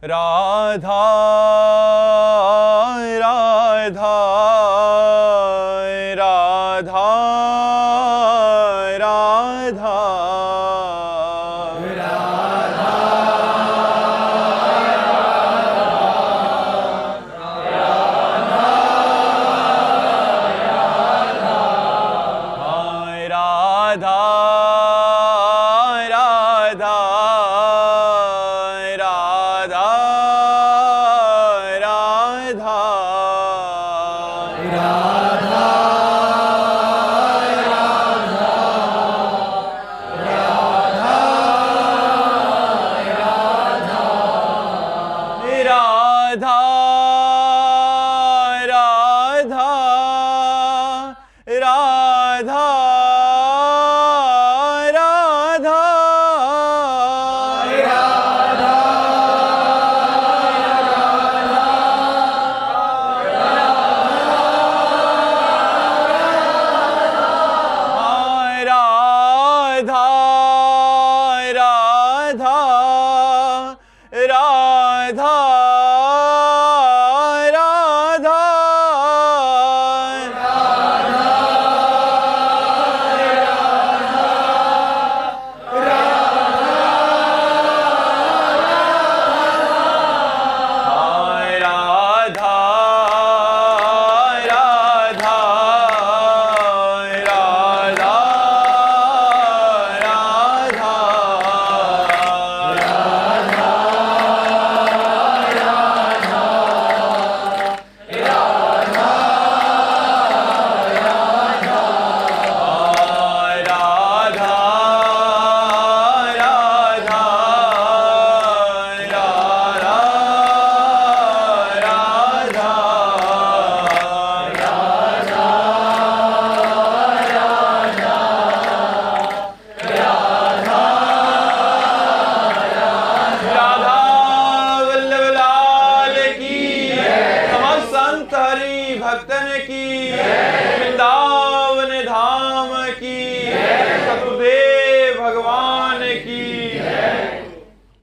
राधा राधा राधा राधा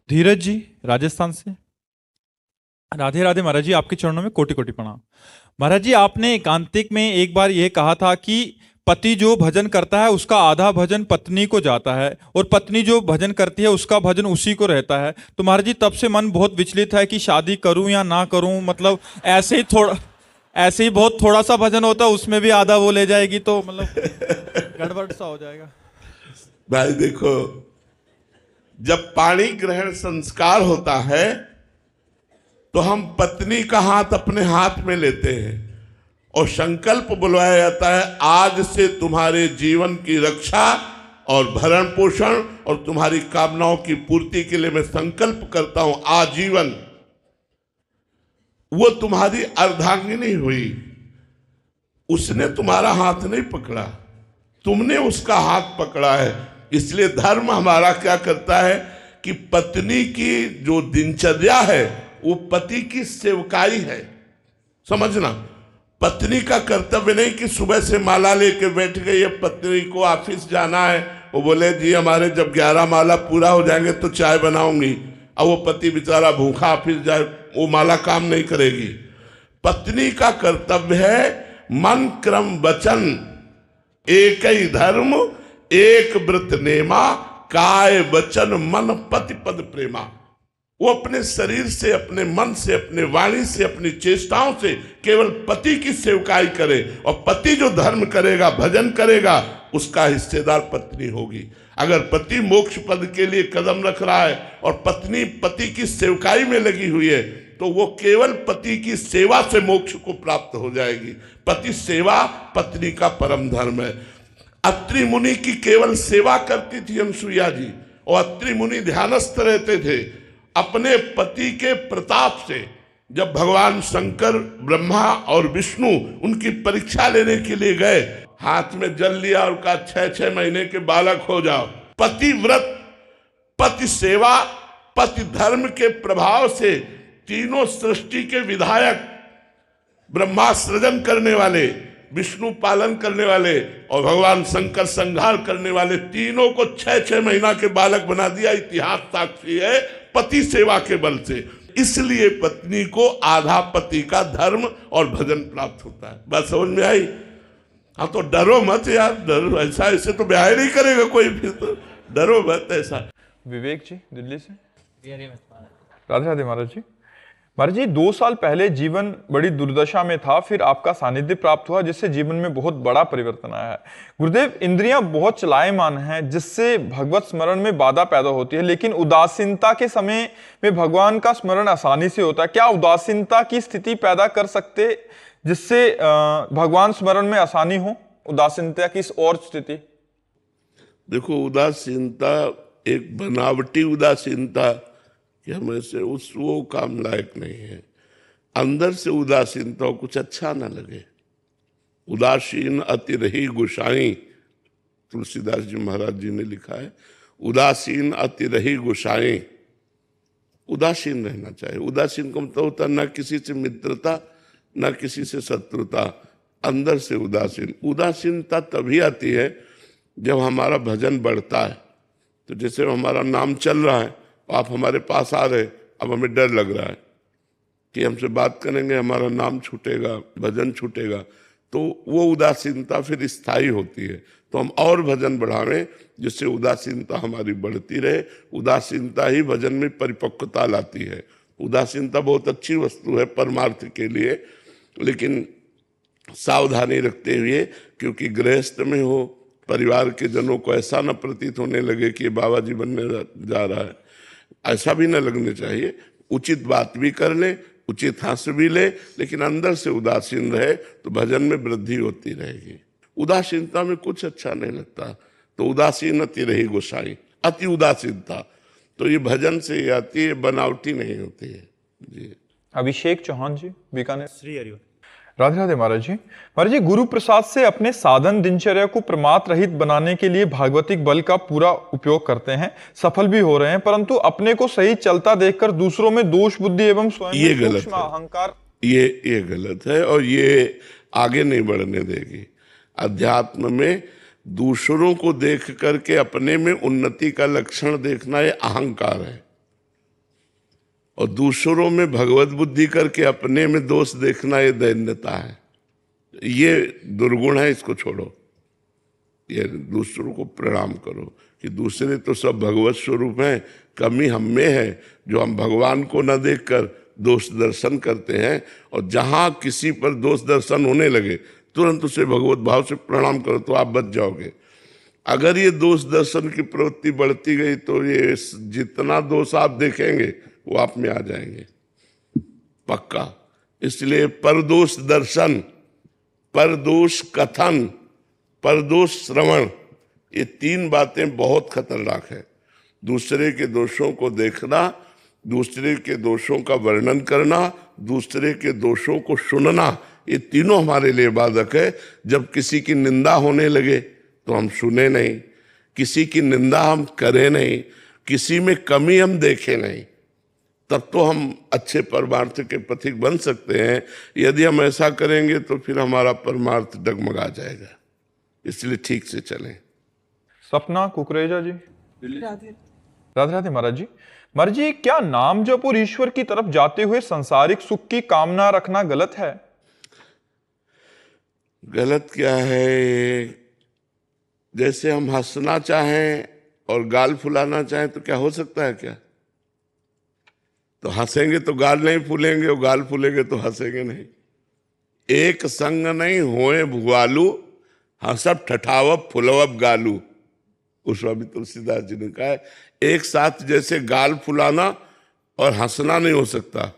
धीरज जी राजस्थान से। राधे राधे महाराज जी, आपके चरणों में कोटि कोटि प्रणाम। महाराज जी, आपने एकांतिक में एक बार यह कहा था कि पति जो भजन करता है उसका आधा भजन पत्नी को जाता है और पत्नी जो भजन करती है उसका भजन उसी को रहता है। तो महाराज जी, तब से मन बहुत विचलित है कि शादी करूं या ना करूं। मतलब ऐसे ही बहुत थोड़ा सा भजन होता है, उसमें भी आधा वो ले जाएगी तो मतलब गड़बड़ सा हो जाएगा। भाई देखो, जब पाणी ग्रहण संस्कार होता है तो हम पत्नी का हाथ अपने हाथ में लेते हैं और संकल्प बुलवाया जाता है, आज से तुम्हारे जीवन की रक्षा और भरण पोषण और तुम्हारी कामनाओं की पूर्ति के लिए मैं संकल्प करता हूं आजीवन। वो तुम्हारी अर्धांगिनी हुई, उसने तुम्हारा हाथ नहीं पकड़ा, तुमने उसका हाथ पकड़ा है। इसलिए धर्म हमारा क्या करता है कि पत्नी की जो दिनचर्या है वो पति की सेवकाई है। समझना, पत्नी का कर्तव्य नहीं कि सुबह से माला लेके बैठ गई है, पत्नी को ऑफिस जाना है, वो बोले जी हमारे जब 11 माला पूरा हो जाएंगे तो चाय बनाऊंगी, अब वो पति बेचारा भूखा ऑफिस जाए, वो माला काम नहीं करेगी। पत्नी का कर्तव्य है मन क्रम वचन एक ही धर्म एक व्रत नेमा, काय वचन मन पति पद प्रेमा। वो अपने शरीर से, अपने मन से, अपने वाणी से, अपनी चेष्टाओं से केवल पति की सेवकाई करे और पति जो धर्म करेगा, भजन करेगा, उसका हिस्सेदार पत्नी होगी। अगर पति मोक्ष पद के लिए कदम रख रहा है और पत्नी पति की सेवकाई में लगी हुई है तो वो केवल पति की सेवा से मोक्ष को प्राप्त हो जाएगी। पति सेवा पत्नी का परम धर्म है। अत्रि मुनि की केवल सेवा करती थी अनसुईया जी, और अत्रि मुनि ध्यानस्थ रहते थे। अपने पति के प्रताप से जब भगवान शंकर, ब्रह्मा और विष्णु उनकी परीक्षा लेने के लिए गए, हाथ में जल लिया और कहा 6-6 महीने के बालक हो जाओ। पति व्रत, पति सेवा, पति धर्म के प्रभाव से तीनों सृष्टि के विधायक, ब्रह्मा सृजन करने वाले, विष्णु पालन करने वाले और भगवान शंकर संहार करने वाले, तीनों को 6-6 महीना के बालक बना दिया। इतिहास साक्षी है पति सेवा के बल से। इसलिए पत्नी को आधा पति का धर्म और भजन प्राप्त होता है। बात समझ में आई? हाँ, तो डरो मत यार, डरो ऐसा, ऐसे तो ब्याह नहीं करेगा कोई, फिर तो डरो मत ऐसा। विवेक जी दिल्ली से। राधे राधे महाराज जी। महाराज जी, 2 साल पहले जीवन बड़ी दुर्दशा में था, फिर आपका सानिध्य प्राप्त हुआ जिससे जीवन में बहुत बड़ा परिवर्तन आया है। गुरुदेव, इंद्रियां बहुत चलायमान हैं जिससे भगवत स्मरण में बाधा पैदा होती है, लेकिन उदासीनता के समय में भगवान का स्मरण आसानी से होता है। क्या उदासीनता की स्थिति पैदा कर सकते जिससे भगवान स्मरण में आसानी हो? उदासीनता की और स्थिति? देखो, उदासीनता एक बनावटी उदासीनता कि हमें से वो काम लायक नहीं है। अंदर से उदासीनता हो, कुछ अच्छा ना लगे। उदासीन अति रही गुसाई, तुलसीदास जी महाराज जी ने लिखा है, उदासीन अति रही गुसाई। उदासीन रहना चाहिए। उदासीन का मतलब होता न किसी से मित्रता न किसी से शत्रुता, अंदर से उदासीन। उदासीनता तभी आती है जब हमारा भजन बढ़ता है। तो जैसे हमारा नाम चल रहा है, आप हमारे पास आ रहे, अब हमें डर लग रहा है कि हमसे बात करेंगे हमारा नाम छूटेगा, भजन छूटेगा, तो वो उदासीनता फिर स्थायी होती है। तो हम और भजन बढ़ावें जिससे उदासीनता हमारी बढ़ती रहे। उदासीनता ही भजन में परिपक्वता लाती है। उदासीनता बहुत अच्छी वस्तु है परमार्थ के लिए, लेकिन सावधानी रखते हुए, क्योंकि गृहस्थ में हो, परिवार के जनों को ऐसा न प्रतीत होने लगे कि बाबा जी बनने जा रहा है, ऐसा भी न लगने चाहिए। उचित बात भी कर ले, उचित हंस भी ले, लेकिन अंदर से उदासीन रहे तो भजन में वृद्धि होती रहेगी। उदासीनता में कुछ अच्छा नहीं लगता, तो उदासीन अति रही गोसाई, अति उदासीनता तो ये भजन से ही आती है, बनावटी नहीं होती है जी। अभिषेक चौहान जी, बीकानेर। श्री हरिओम। राधे राधे महाराज जी। महाराज जी, गुरु प्रसाद से अपने साधन दिनचर्या को प्रमाद रहित बनाने के लिए भागवतिक बल का पूरा उपयोग करते हैं, सफल भी हो रहे हैं, परंतु अपने को सही चलता देखकर दूसरों में दोष बुद्धि एवं स्वयं ये गलत सूक्ष्म है। अहंकार, ये गलत है और ये आगे नहीं बढ़ने देगी। अध्यात्म में दूसरों को देख करके अपने में उन्नति का लक्षण देखना ये अहंकार है, और दूसरों में भगवत बुद्धि करके अपने में दोष देखना ये दैन्यता है। ये दुर्गुण है, इसको छोड़ो। ये दूसरों को प्रणाम करो कि दूसरे तो सब भगवत स्वरूप हैं, कमी हम में है जो हम भगवान को न देखकर दोष दर्शन करते हैं। और जहां किसी पर दोष दर्शन होने लगे तुरंत उसे भगवत भाव से प्रणाम करो, तो आप बच जाओगे। अगर ये दोष दर्शन की प्रवृत्ति बढ़ती गई तो ये जितना दोष आप देखेंगे वो आप में आ जाएंगे पक्का। इसलिए परदोष दर्शन, परदोष कथन, परदोष श्रवण, ये 3 बातें बहुत खतरनाक है। दूसरे के दोषों को देखना, दूसरे के दोषों का वर्णन करना, दूसरे के दोषों को सुनना, ये तीनों हमारे लिए बाधक है। जब किसी की निंदा होने लगे तो हम सुने नहीं, किसी की निंदा हम करें नहीं, किसी में कमी हम देखें नहीं, तब तो हम अच्छे परमार्थ के पथिक बन सकते हैं। यदि हम ऐसा करेंगे तो फिर हमारा परमार्थ डगमगा जाएगा। इसलिए ठीक से चलें। सपना कुकरेजा जी, राधे राधे महाराज जी। महाराज जी, क्या नाम जप और ईश्वर की तरफ जाते हुए सांसारिक सुख की कामना रखना गलत है? गलत क्या है? जैसे हम हंसना चाहें और गाल फुलाना चाहें तो क्या हो सकता है क्या? तो हंसेंगे तो गाल नहीं फूलेंगे और गाल फूलेंगे तो हंसेंगे नहीं। एक संग नहीं होए भुआलू, हंसब ठठावब फुलवब गालू। उस स्वामी तुलसीदास जी ने कहा है, एक साथ जैसे गाल फुलाना और हंसना नहीं हो सकता,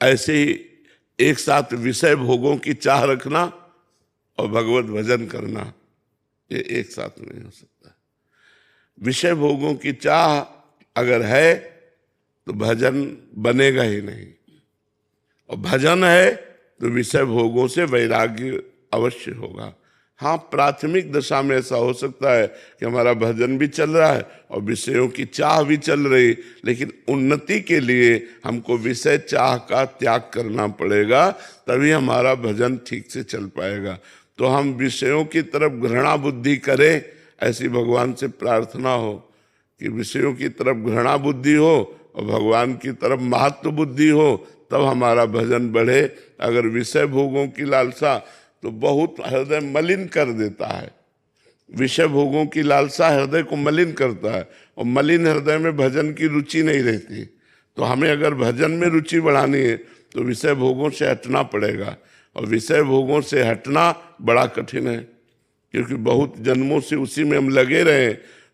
ऐसे ही एक साथ विषय भोगों की चाह रखना और भगवत भजन करना, ये एक साथ नहीं हो सकता। विषय भोगों की चाह अगर है तो भजन बनेगा ही नहीं, और भजन है तो विषय भोगों से वैराग्य अवश्य होगा। हाँ, प्राथमिक दशा में ऐसा हो सकता है कि हमारा भजन भी चल रहा है और विषयों की चाह भी चल रही, लेकिन उन्नति के लिए हमको विषय चाह का त्याग करना पड़ेगा, तभी हमारा भजन ठीक से चल पाएगा। तो हम विषयों की तरफ घृणा बुद्धि करें, ऐसी भगवान से प्रार्थना हो कि विषयों की तरफ घृणा बुद्धि हो और भगवान की तरफ महत्व बुद्धि हो तब हमारा भजन बढ़े। अगर विषय भोगों की लालसा तो बहुत हृदय मलिन कर देता है। विषय भोगों की लालसा हृदय को मलिन करता है और मलिन हृदय में भजन की रुचि नहीं रहती। तो हमें अगर भजन में रुचि बढ़ानी है तो विषय भोगों से हटना पड़ेगा, और विषय भोगों से हटना बड़ा कठिन है, क्योंकि बहुत जन्मों से उसी में हम लगे रहे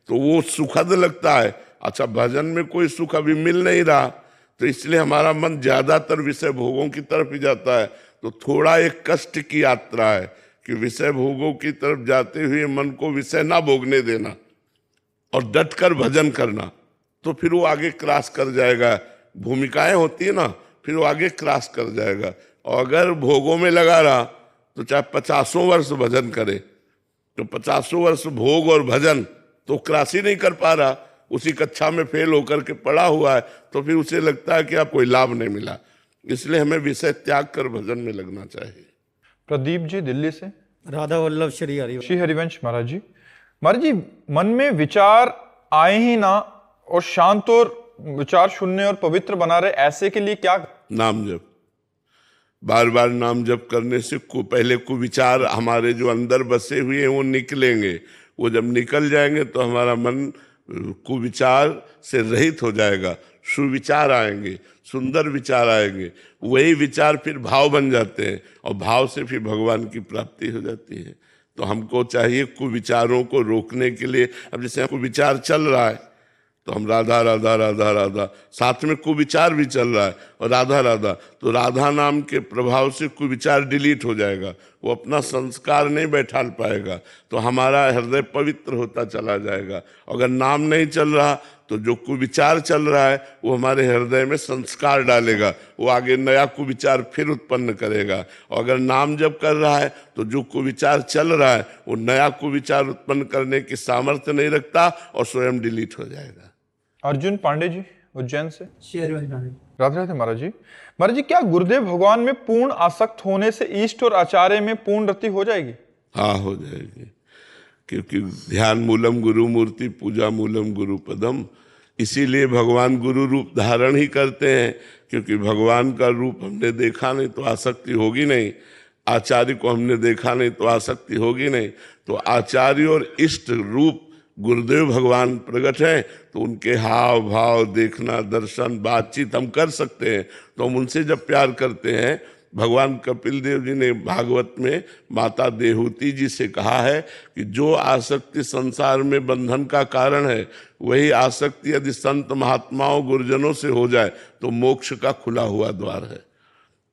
तो वो सुखद लगता है। अच्छा, भजन में कोई सुख अभी मिल नहीं रहा, तो इसलिए हमारा मन ज्यादातर विषय भोगों की तरफ ही जाता है। तो थोड़ा एक कष्ट की यात्रा है कि विषय भोगों की तरफ जाते हुए मन को विषय ना भोगने देना और डट कर भजन करना, तो फिर वो आगे क्रॉस कर जाएगा। भूमिकाएं होती है ना, फिर वो आगे क्रॉस कर जाएगा। और अगर भोगों में लगा रहा तो चाहे 50 वर्ष भजन करे, तो 50 वर्ष भोग और भजन तो क्रॉस ही नहीं कर पा रहा, उसी कक्षा में फेल होकर के पड़ा हुआ है, तो फिर उसे लगता है कि अब कोई लाभ नहीं मिला। इसलिए हमें विषय त्याग कर भजन में लगना चाहिए। प्रदीप जी दिल्ली से। राधा वल्लभ श्री हरिवंश महाराज जी। महाराज जी, मन में विचार आए ही ना और शांत और विचार शून्य और पवित्र बना रहे, ऐसे के लिए क्या? नाम जप, बार बार नाम जप करने से पहले कुविचार हमारे जो अंदर बसे हुए हैं वो निकलेंगे। वो जब निकल जाएंगे तो हमारा मन कुविचार से रहित हो जाएगा, सुविचार आएंगे, सुंदर विचार आएंगे। वही विचार फिर भाव बन जाते हैं और भाव से फिर भगवान की प्राप्ति हो जाती है। तो हमको चाहिए कुविचारों को रोकने के लिए, अब जैसे कुविचार चल रहा है तो हम राधा राधा राधा राधा, साथ में कुविचार भी चल रहा है और राधा राधा, तो राधा नाम के प्रभाव से कुविचार डिलीट हो जाएगा, वो अपना संस्कार नहीं बैठा पाएगा, तो हमारा हृदय पवित्र होता चला जाएगा। अगर नाम नहीं चल रहा तो जो कुविचार चल रहा है वो हमारे हृदय में संस्कार डालेगा, वो आगे नया कुविचार फिर उत्पन्न करेगा। और अगर नाम जप कर रहा है तो जो कुविचार चल रहा है वो नया कुविचार उत्पन्न करने की सामर्थ्य नहीं रखता और स्वयं डिलीट हो जाएगा। अर्जुन पांडे जी उज्जैन से। राधे राधे महाराज जी। महाराज जी, क्या गुरुदेव भगवान में पूर्ण आसक्त होने से इष्ट और आचार्य में पूर्ण रति हो जाएगी? हाँ, हो जाएगी, क्योंकि ध्यान मूलम गुरु मूर्ति, पूजा मूलम गुरु पदम। इसीलिए भगवान गुरु रूप धारण ही करते हैं, क्योंकि भगवान का रूप हमने देखा नहीं तो आसक्ति होगी नहीं, आचार्य को हमने देखा नहीं तो आसक्ति होगी नहीं। तो आचार्य और इष्ट रूप गुरुदेव भगवान प्रकट हैं, तो उनके हाव भाव देखना, दर्शन, बातचीत हम कर सकते हैं। तो हम उनसे जब प्यार करते हैं, भगवान कपिल देव जी ने भागवत में माता देहूति जी से कहा है कि जो आसक्ति संसार में बंधन का कारण है, वही आसक्ति यदि संत महात्माओं गुरुजनों से हो जाए तो मोक्ष का खुला हुआ द्वार है।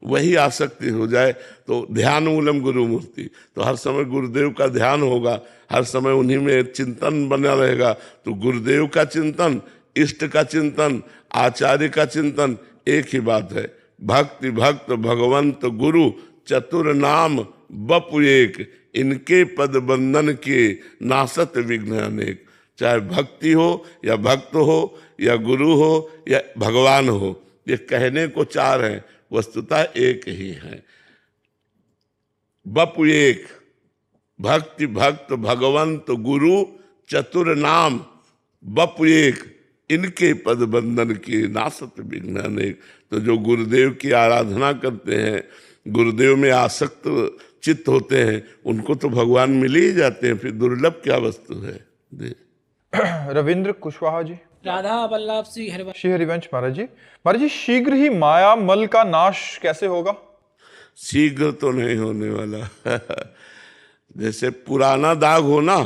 वही आसक्ति हो जाए तो ध्यान मूलम गुरु मूर्ति, तो हर समय गुरुदेव का ध्यान होगा, हर समय उन्हीं में चिंतन बना रहेगा। तो गुरुदेव का चिंतन, इष्ट का चिंतन, आचार्य का चिंतन एक ही बात है। भक्ति भक्त भगवंत गुरु चतुर नाम बपु एक, इनके पद बंधन के नासत विघ्न अनेक। चाहे भक्ति हो या भक्त हो या गुरु हो या भगवान हो, ये कहने को चार हैं, वस्तुतः एक ही है। बपु एक, भक्ति भक्त भगवंत गुरु चतुर नाम बपु एक, इनके पद बंधन की नासत विघ्न अनेक। तो जो गुरुदेव की आराधना करते हैं, गुरुदेव में आसक्त चित्त होते हैं, उनको तो भगवान मिल ही जाते हैं, फिर दुर्लभ क्या वस्तु है। रविंद्र कुशवाहा जी। राधा वल्लभ श्री हरिवंश महाराज जी। महाराज जी, शीघ्र ही माया मल का नाश कैसे होगा? शीघ्र तो नहीं होने वाला। जैसे पुराना दाग हो ना,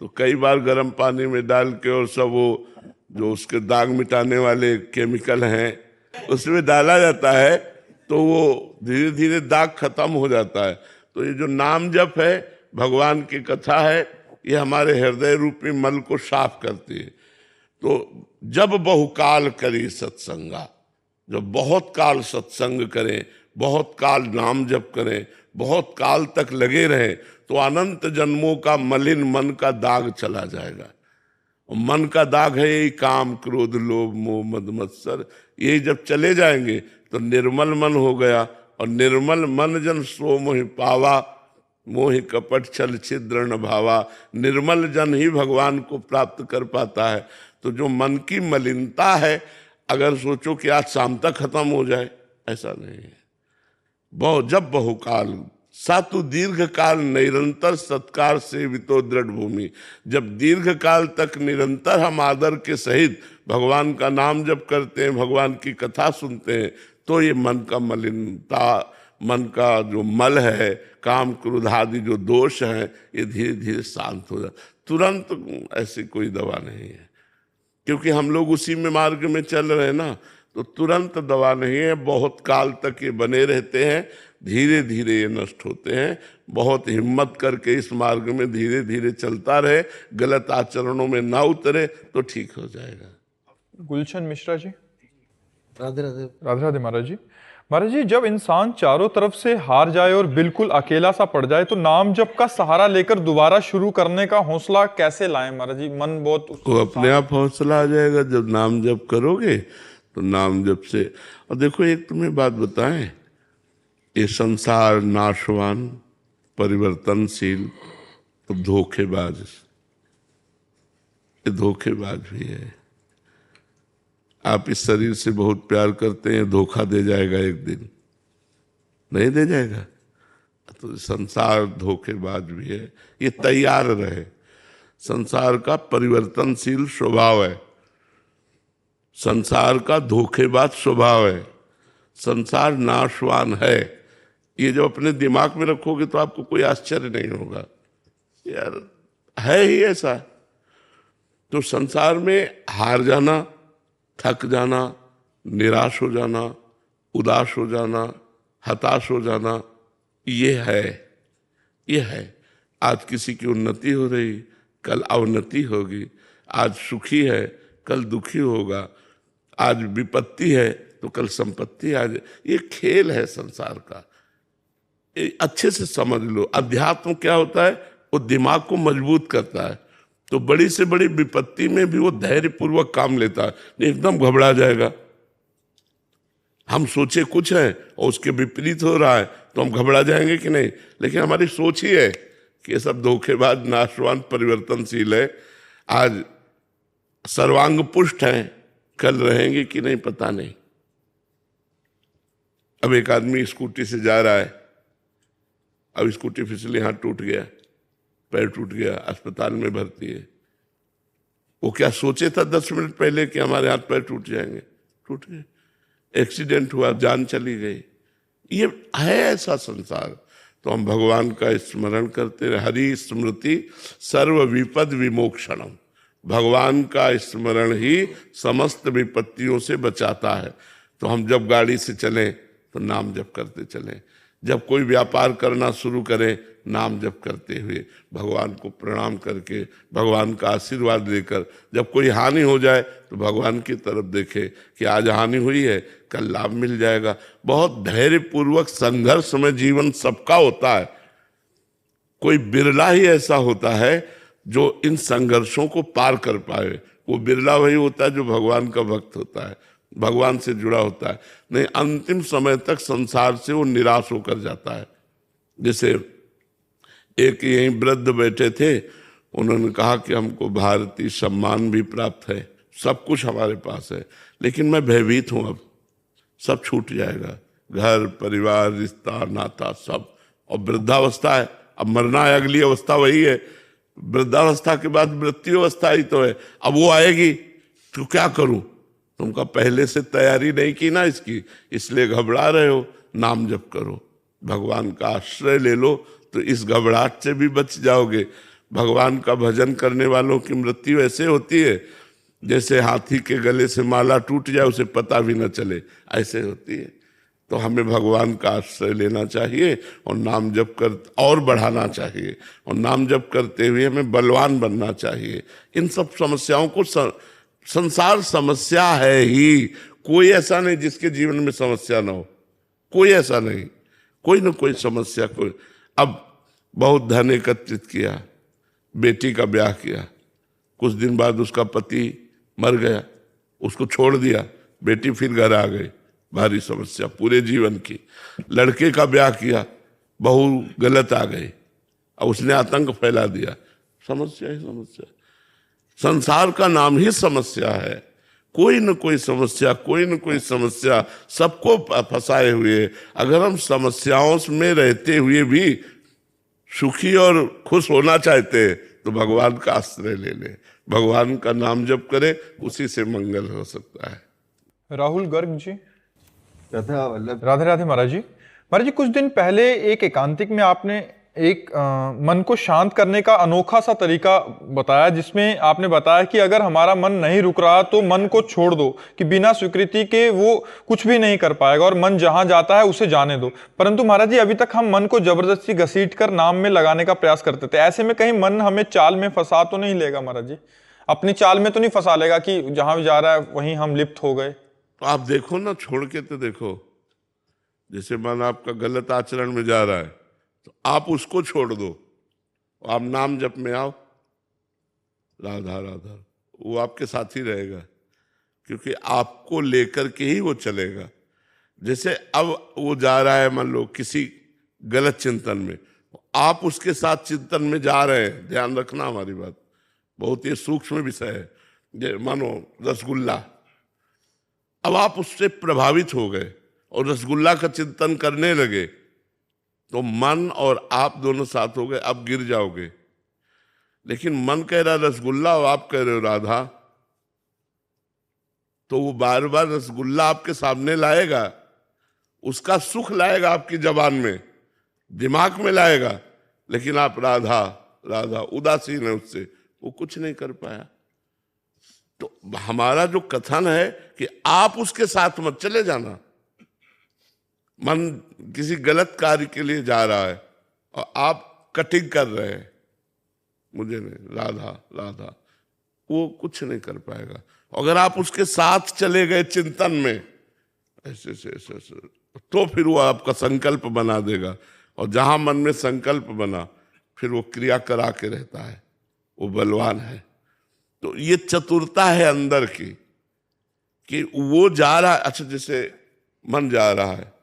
तो कई बार गर्म पानी में डाल के और सब वो जो उसके दाग मिटाने वाले केमिकल हैं उसमें डाला जाता है, तो वो धीरे धीरे दाग खत्म हो जाता है। तो ये जो नाम जप है, भगवान की कथा है, ये हमारे हृदय रूपी मल को साफ करती है। तो जब बहुकाल करी सत्संगा, जब बहुत काल सत्संग करें, बहुत काल नाम जप करें, बहुत काल तक लगे रहें, तो अनंत जन्मों का मलिन मन का दाग चला जाएगा। मन का दाग है यही काम क्रोध लोभ मोह मद मत्सर, ये जब चले जाएंगे तो निर्मल मन हो गया। और निर्मल मन जन सो मोहि पावा, मोहि कपट छल छिद्र न भावा। निर्मल जन ही भगवान को प्राप्त कर पाता है। तो जो मन की मलिनता है, अगर सोचो कि आज शाम तक खत्म हो जाए, ऐसा नहीं है। जब बहुकाल सातु दीर्घ काल निरंतर सत्कार से वितो दृढ़ भूमि। जब दीर्घ काल तक निरंतर हम आदर के सहित भगवान का नाम जप करते हैं, भगवान की कथा सुनते हैं, तो ये मन का मलिनता, मन का जो मल है, काम क्रोध आदि जो दोष है, ये धीरे धीरे शांत हो जाता। तुरंत ऐसी कोई दवा नहीं है, क्योंकि हम लोग उसी में मार्ग में चल रहे हैं ना, तो तुरंत दवा नहीं है। बहुत काल तक ये बने रहते हैं, धीरे धीरे ये नष्ट होते हैं। बहुत हिम्मत करके इस मार्ग में धीरे धीरे चलता रहे, गलत आचरणों में ना उतरे तो ठीक हो जाएगा। गुलशन मिश्रा जी। राधे राधे। राधे राधे महाराज जी। महाराज जी, जब इंसान चारों तरफ से हार जाए और बिल्कुल अकेला सा पड़ जाए, तो नाम जप का सहारा लेकर दोबारा शुरू करने का हौसला कैसे लाएं महाराज जी? मन बहुत तो अपने आप हौसला आ जाएगा जब नाम जप करोगे। तो नाम जप से, और देखो एक तुम्हें बात बताएं, ये संसार नाशवान परिवर्तनशील, तो धोखेबाज, ये धोखेबाज भी है। आप इस शरीर से बहुत प्यार करते हैं, धोखा दे जाएगा एक दिन, नहीं दे जाएगा? तो संसार धोखेबाज भी है, ये तैयार रहे। संसार का परिवर्तनशील स्वभाव है, संसार का धोखेबाज स्वभाव है, संसार नाशवान है। ये जब अपने दिमाग में रखोगे तो आपको कोई आश्चर्य नहीं होगा, यार है ही ऐसा। तो संसार में हार जाना, थक जाना, निराश हो जाना, उदास हो जाना, हताश हो जाना, ये है। आज किसी की उन्नति हो रही, कल अवनति होगी। आज सुखी है, कल दुखी होगा। आज विपत्ति है तो कल संपत्ति आ जाए। ये खेल है संसार का, ये अच्छे से समझ लो। अध्यात्म क्या होता है? वो दिमाग को मजबूत करता है। तो बड़ी से बड़ी विपत्ति में भी वो धैर्यपूर्वक काम लेता है, नहीं एकदम घबरा जाएगा। हम सोचे कुछ है और उसके विपरीत हो रहा है तो हम घबरा जाएंगे कि नहीं? लेकिन हमारी सोच ही है कि ये सब धोखेबाज, नाशवान, परिवर्तनशील है। आज सर्वांग पुष्ट हैं, कल रहेंगे कि नहीं पता नहीं। अब एक आदमी स्कूटी से जा रहा है, अब स्कूटी फिसली, हाथ टूट गया, पैर टूट गया, अस्पताल में भर्ती है। वो क्या सोचे था 10 मिनट पहले कि हमारे हाथ पैर टूट जाएंगे? टूट गए, एक्सीडेंट हुआ, जान चली गई। ये है ऐसा संसार। तो हम भगवान का स्मरण करते रहे। हरि स्मृति सर्व विपद विमोक्षणम। भगवान का स्मरण ही समस्त विपत्तियों से बचाता है। तो हम जब गाड़ी से चलें तो नाम जप करते चलें, जब कोई व्यापार करना शुरू करें नाम जप करते हुए, भगवान को प्रणाम करके, भगवान का आशीर्वाद लेकर। जब कोई हानि हो जाए तो भगवान की तरफ देखे कि आज हानि हुई है, कल लाभ मिल जाएगा। बहुत धैर्यपूर्वक संघर्ष में जीवन सबका होता है, कोई बिरला ही ऐसा होता है जो इन संघर्षों को पार कर पाए। वो बिरला वही होता है जो भगवान का भक्त होता है, भगवान से जुड़ा होता है। नहीं, अंतिम समय तक संसार से वो निराश होकर जाता है। जैसे एक यहीं वृद्ध बैठे थे, उन्होंने कहा कि हमको भारतीय सम्मान भी प्राप्त है, सब कुछ हमारे पास है, लेकिन मैं भयभीत हूं, अब सब छूट जाएगा, घर परिवार रिश्ता नाता सब। और वृद्धावस्था है, अब मरना है, अगली अवस्था वही है। वृद्धावस्था के बाद मृत्यु अवस्था ही तो है, अब वो आएगी तो क्या करूं? तुमका पहले से तैयारी नहीं की ना इसकी, इसलिए घबरा रहे हो। नाम जप करो, भगवान का आश्रय ले लो, तो इस घबराहट से भी बच जाओगे। भगवान का भजन करने वालों की मृत्यु ऐसे होती है जैसे हाथी के गले से माला टूट जाए, उसे पता भी न चले, ऐसे होती है। तो हमें भगवान का आश्रय लेना चाहिए और नाम जप कर और बढ़ाना चाहिए, और नाम जप करते हुए हमें बलवान बनना चाहिए। इन सब समस्याओं को संसार समस्या है ही, कोई ऐसा नहीं जिसके जीवन में समस्या ना हो, कोई ऐसा नहीं, कोई ना कोई समस्या। कोई अब बहुत धन एकत्रित किया, बेटी का ब्याह किया, कुछ दिन बाद उसका पति मर गया, उसको छोड़ दिया, बेटी फिर घर आ गई, भारी समस्या पूरे जीवन की। लड़के का ब्याह किया, बहू गलत आ गई, अब उसने आतंक फैला दिया, समस्या ही समस्या। संसार का नाम ही समस्या है, कोई न कोई समस्या सबको फंसाए हुए। अगर हम समस्याओं में रहते हुए भी सुखी और खुश होना चाहते हैं तो भगवान का आश्रय ले ले, भगवान का नाम जप करें, उसी से मंगल हो सकता है। राहुल गर्ग जी, कथा वल्लभ राधे राधे महाराज जी। महाराज जी, कुछ दिन पहले एक एकांतिक में आपने एक मन को शांत करने का अनोखा सा तरीका बताया, जिसमें आपने बताया कि अगर हमारा मन नहीं रुक रहा तो मन को छोड़ दो, कि बिना स्वीकृति के वो कुछ भी नहीं कर पाएगा और मन जहां जाता है उसे जाने दो। परंतु महाराज जी, अभी तक हम मन को जबरदस्ती घसीट कर नाम में लगाने का प्रयास करते थे। ऐसे में कहीं मन हमें चाल में फंसा तो नहीं लेगा महाराज जी? अपनी चाल में तो नहीं फंसा लेगा कि जहां भी जा रहा है वहीं हम लिप्त हो गए? तो आप देखो ना, छोड़ के तो देखो। जैसे मन आपका गलत आचरण में जा रहा है तो आप उसको छोड़ दो, आप नाम जप में आओ, राधा राधा, वो आपके साथ ही रहेगा, क्योंकि आपको लेकर के ही वो चलेगा। जैसे अब वो जा रहा है मान लो किसी गलत चिंतन में, आप उसके साथ चिंतन में जा रहे हैं, ध्यान रखना हमारी बात, बहुत ही सूक्ष्म विषय है। मानो रसगुल्ला, अब आप उससे प्रभावित हो गए और रसगुल्ला का चिंतन करने लगे तो मन और आप दोनों साथ हो गए, अब गिर जाओगे। लेकिन मन कह रहा रसगुल्ला और आप कह रहे हो राधा, तो वो बार बार रसगुल्ला आपके सामने लाएगा, उसका सुख लाएगा आपकी जबान में, दिमाग में लाएगा, लेकिन आप राधा राधा उदासीन है उससे, वो कुछ नहीं कर पाया। तो हमारा जो कथन है कि आप उसके साथ मत चले जाना। मन किसी गलत कार्य के लिए जा रहा है और आप कटिंग कर रहे हैं, मुझे नहीं, राधा राधा, वो कुछ नहीं कर पाएगा। अगर आप उसके साथ चले गए चिंतन में ऐसे ऐसे, तो फिर वो आपका संकल्प बना देगा, और जहां मन में संकल्प बना फिर वो क्रिया करा के रहता है, वो बलवान है। तो ये चतुरता है अंदर की कि वो जा रहा है, अच्छा जैसे मन जा रहा है,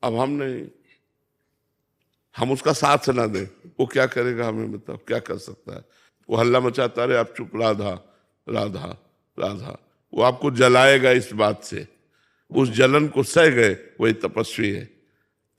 अब हम नहीं, हम उसका साथ ना दें, वो क्या करेगा हमें बताओ, क्या कर सकता है? वो हल्ला मचाता रहे, आप चुप, राधा राधा राधा, वो आपको जलाएगा इस बात से। उस जलन को सह गए, वही तपस्वी है।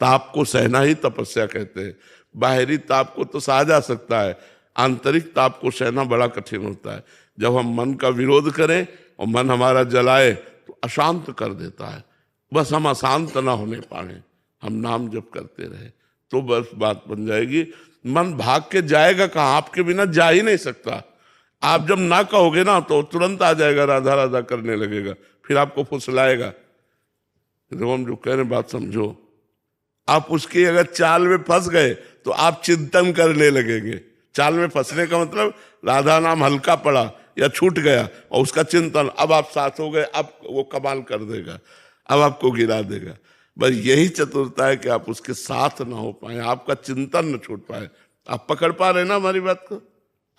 ताप को सहना ही तपस्या कहते हैं। बाहरी ताप को तो सहा जा सकता है, आंतरिक ताप को सहना बड़ा कठिन होता है। जब हम मन का विरोध करें और मन हमारा जलाए तो अशांत कर देता है। बस हम अशांत ना होने पाए, हम नाम जप करते रहे तो बस बात बन जाएगी। मन भाग के जाएगा कहाँ, आपके बिना जा ही नहीं सकता। आप जब ना कहोगे ना तो तुरंत आ जाएगा, राधा राधा करने लगेगा, फिर आपको फुसलाएगा। तो हम जो कह रहे बात समझो, आप उसकी अगर चाल में फंस गए तो आप चिंतन करने लगेंगे। चाल में फंसने का मतलब राधा नाम हल्का पड़ा या छूट गया और उसका चिंतन, अब आप साथ हो गए, अब वो कमाल कर देगा, अब आपको गिरा देगा। बस यही चतुरता है कि आप उसके साथ ना हो पाए, आपका चिंतन न छूट पाए। आप पकड़ पा रहे ना हमारी बात को?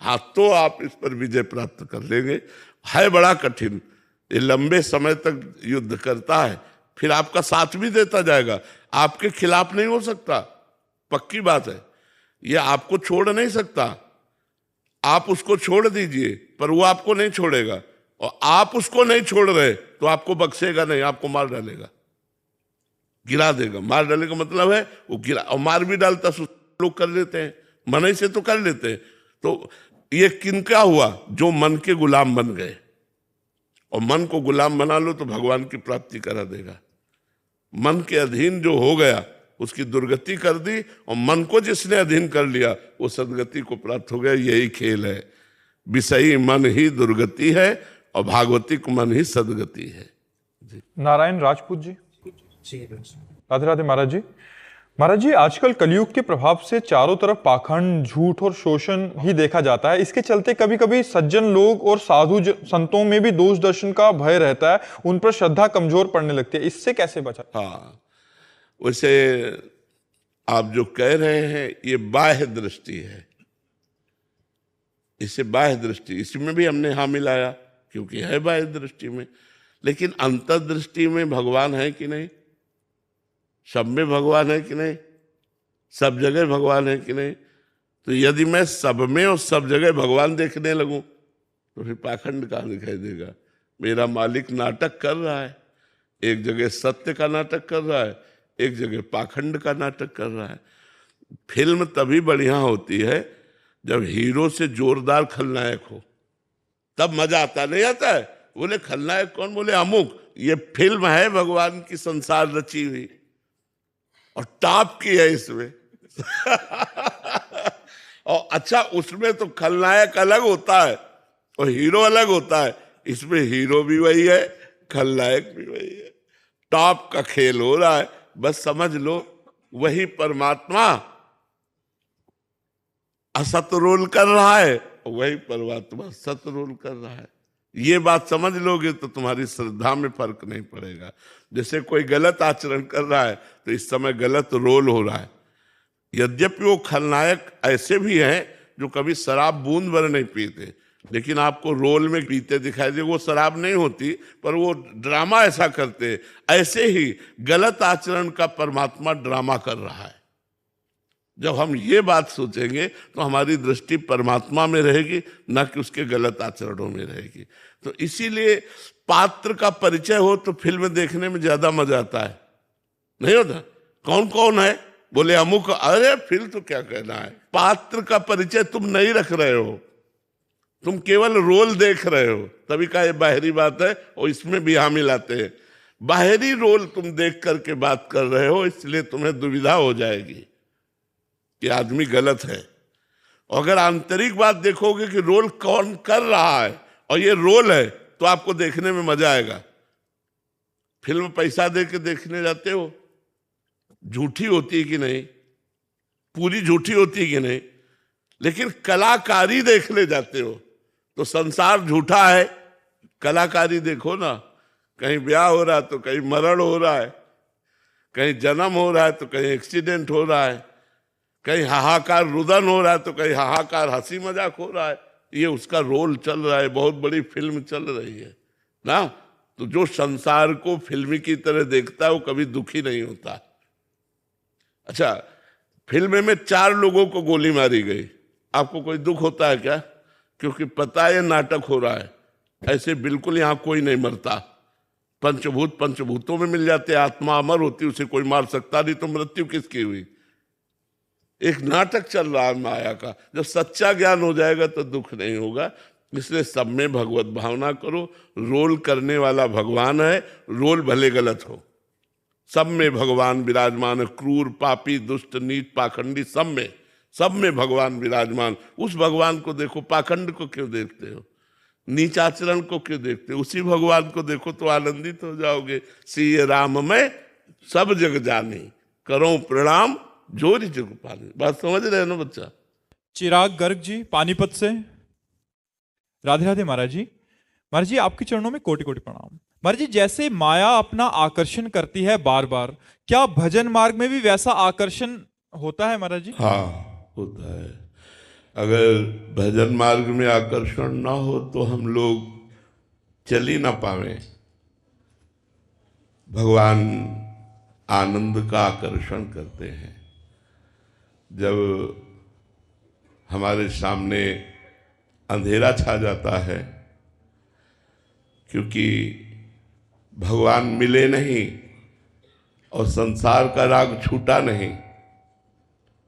हाँ, तो आप इस पर विजय प्राप्त कर लेंगे। है बड़ा कठिन, ये लंबे समय तक युद्ध करता है, फिर आपका साथ भी देता जाएगा, आपके खिलाफ नहीं हो सकता, पक्की बात है। ये आपको छोड़ नहीं सकता, आप उसको छोड़ दीजिए पर वो आपको नहीं छोड़ेगा, और आप उसको नहीं छोड़ रहे तो आपको बख्शेगा नहीं, आपको मार डालेगा, गिरा देगा। मार डालेगा मतलब है वो गिरा, और मार भी डालता लोग कर लेते हैं, मन ही से तो कर लेते हैं। तो ये किनका हुआ? जो मन के गुलाम बन गए, और मन को गुलाम बना लो तो भगवान की प्राप्ति करा देगा। मन के अधीन जो हो गया उसकी दुर्गति कर दी, और मन को जिसने अधीन कर लिया वो सदगति को प्राप्त हो गया। यही खेल है, विषयी मन ही दुर्गति है और भागवतिक मन ही सदगति है। नारायण राजपूत जी, राधे राधे महाराज जी। महाराज जी, आजकल कलयुग के प्रभाव से चारों तरफ पाखंड, झूठ और शोषण ही देखा जाता है। इसके चलते कभी कभी सज्जन लोग और साधु संतों में भी दोष दर्शन का भय रहता है, उन पर श्रद्धा कमजोर पड़ने लगती है। इससे कैसे बचा? हाँ, वैसे आप जो कह रहे हैं ये बाह्य दृष्टि है, इसे बाह्य दृष्टि, इसमें भी हमने हाँ मिलाया क्योंकि है बाह्य दृष्टि में। लेकिन अंतर्दृष्टि में भगवान है कि नहीं? सब में भगवान है कि नहीं? सब जगह भगवान है कि नहीं? तो यदि मैं सब में और सब जगह भगवान देखने लगूं तो फिर पाखंड कहाँ दिखाई देगा? मेरा मालिक नाटक कर रहा है, एक जगह सत्य का नाटक कर रहा है, एक जगह पाखंड का नाटक कर रहा है। फिल्म तभी बढ़िया होती है जब हीरो से जोरदार खलनायक हो, तब मजा आता। नहीं आता है? बोले खलनायक कौन? बोले अमुक। ये फिल्म है भगवान की संसार रची हुई और टॉप की है इसमें। और अच्छा, उसमें तो खलनायक अलग होता है और हीरो अलग होता है। इसमें हीरो भी वही है, खलनायक भी वही है। टॉप का खेल हो रहा है। बस समझ लो वही परमात्मा असत रोल कर रहा है, वही परमात्मा सत रोल कर रहा है। ये बात समझ लोगे तो तुम्हारी श्रद्धा में फर्क नहीं पड़ेगा। जैसे कोई गलत आचरण कर रहा है तो इस समय गलत रोल हो रहा है। यद्यपि वो खलनायक ऐसे भी हैं जो कभी शराब बूंद भर नहीं पीते, लेकिन आपको रोल में पीते दिखाई दे। वो शराब नहीं होती पर वो ड्रामा ऐसा करते। ऐसे ही गलत आचरण का परमात्मा ड्रामा कर रहा है। जब हम ये बात सोचेंगे तो हमारी दृष्टि परमात्मा में रहेगी, न कि उसके गलत आचरणों में रहेगी। तो इसीलिए पात्र का परिचय हो तो फिल्म देखने में ज्यादा मजा आता है। नहीं होता? कौन कौन है? बोले अमुक। अरे फिल्म तो क्या कहना है। पात्र का परिचय तुम नहीं रख रहे हो, तुम केवल रोल देख रहे हो। तभी का ये बाहरी बात है और इसमें भी हम मिलाते हैं। बाहरी रोल तुम देख करके बात कर रहे हो, इसलिए तुम्हें दुविधा हो जाएगी कि आदमी गलत है। अगर आंतरिक बात देखोगे कि रोल कौन कर रहा है और ये रोल है, तो आपको देखने में मजा आएगा। फिल्म पैसा दे के देखने जाते हो, झूठी होती है कि नहीं? पूरी झूठी होती है कि नहीं? लेकिन कलाकारी देखने जाते हो तो संसार झूठा है। कलाकारी देखो ना, कहीं ब्याह हो रहा है तो कहीं मरण हो रहा है, कहीं जन्म हो रहा है तो कहीं एक्सीडेंट हो रहा है, कहीं हाहाकार रुदन हो रहा है तो कहीं हाहाकार हंसी मजाक हो रहा है। ये उसका रोल चल रहा है, बहुत बड़ी फिल्म चल रही है ना। तो जो संसार को फिल्म की तरह देखता है वो कभी दुखी नहीं होता। अच्छा, फिल्म में 4 लोगों को गोली मारी गई, आपको कोई दुख होता है क्या? क्योंकि पता है नाटक हो रहा है। ऐसे बिल्कुल यहां कोई नहीं मरता। पंचभूत पंचभूतों में मिल जाते, आत्मा अमर होती, उसे कोई मार सकता नहीं। तो मृत्यु किसकी हुई? एक नाटक चल रहा है माया का। जब सच्चा ज्ञान हो जाएगा तो दुख नहीं होगा। इसलिए सब में भगवत भावना करो। रोल करने वाला भगवान है, रोल भले गलत हो, सब में भगवान विराजमान है। क्रूर, पापी, दुष्ट, नीच, पाखंडी, सब में भगवान विराजमान। उस भगवान को देखो, पाखंड को क्यों देखते हो? नीच आचरण को क्यों देखते हो? उसी भगवान को देखो तो आनंदित हो जाओगे। सिय राम में सब जग जानी, करो प्रणाम जोरी जग पानी। बात समझ रहे हो ना बच्चा? चिराग गर्ग जी पानीपत से। राधे राधे महाराज जी। महाराज जी आपके चरणों में कोटि कोटि प्रणाम। महाराज जी, जैसे माया अपना आकर्षण करती है बार बार, क्या भजन मार्ग में भी वैसा आकर्षण होता है महाराज जी? हाँ, होता है। अगर भजन मार्ग में आकर्षण ना हो तो हम लोग चल ही ना पावे। भगवान आनंद का आकर्षण करते हैं। जब हमारे सामने अंधेरा छा जाता है, क्योंकि भगवान मिले नहीं और संसार का राग छूटा नहीं,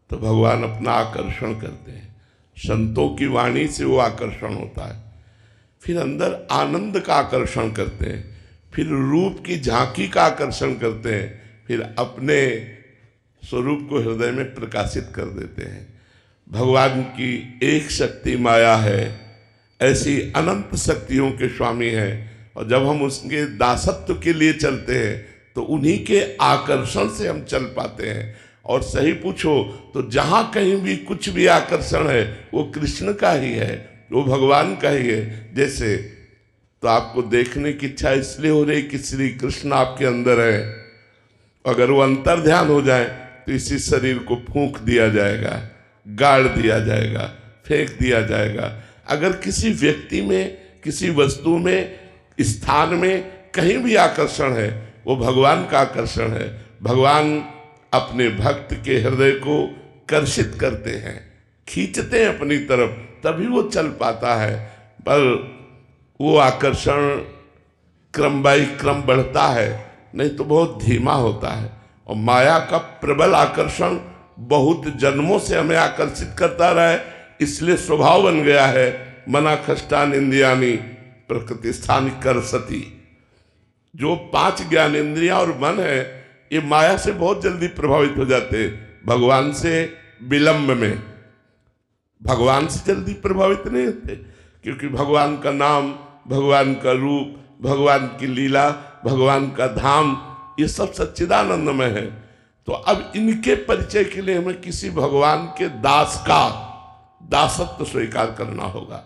तो भगवान अपना आकर्षण करते हैं। संतों की वाणी से वो आकर्षण होता है। फिर अंदर आनंद का आकर्षण करते हैं, फिर रूप की झांकी का आकर्षण करते हैं, फिर अपने स्वरूप को हृदय में प्रकाशित कर देते हैं। भगवान की एक शक्ति माया है, ऐसी अनंत शक्तियों के स्वामी है। और जब हम उसके दासत्व के लिए चलते हैं तो उन्हीं के आकर्षण से हम चल पाते हैं। और सही पूछो तो जहां कहीं भी कुछ भी आकर्षण है वो कृष्ण का ही है, वो भगवान का ही है। जैसे तो आपको देखने की इच्छा इसलिए हो रही कि श्री कृष्ण आपके अंदर है। अगर वो अंतर ध्यान हो जाए तो इसी शरीर को फूंक दिया जाएगा, गाड़ दिया जाएगा, फेंक दिया जाएगा। अगर किसी व्यक्ति में, किसी वस्तु में, स्थान में कहीं भी आकर्षण है, वो भगवान का आकर्षण है। भगवान अपने भक्त के हृदय को कर्षित करते हैं, खींचते हैं अपनी तरफ, तभी वो चल पाता है। पर वो आकर्षण क्रम बाई क्रम बढ़ता है, नहीं तो बहुत धीमा होता है। और माया का प्रबल आकर्षण बहुत जन्मों से हमें आकर्षित करता रहा है, इसलिए स्वभाव बन गया है मना खष्टान इंद्रियानी प्रकृति स्थान कर सती। जो 5 ज्ञानेंद्रियां और मन है, ये माया से बहुत जल्दी प्रभावित हो जाते हैं, भगवान से विलंब में। भगवान से जल्दी प्रभावित नहीं होते, क्योंकि भगवान का नाम, भगवान का रूप, भगवान की लीला, भगवान का धाम, ये सब सच्चिदानंदमय है। तो अब इनके परिचय के लिए हमें किसी भगवान के दास का दासत्व स्वीकार करना होगा।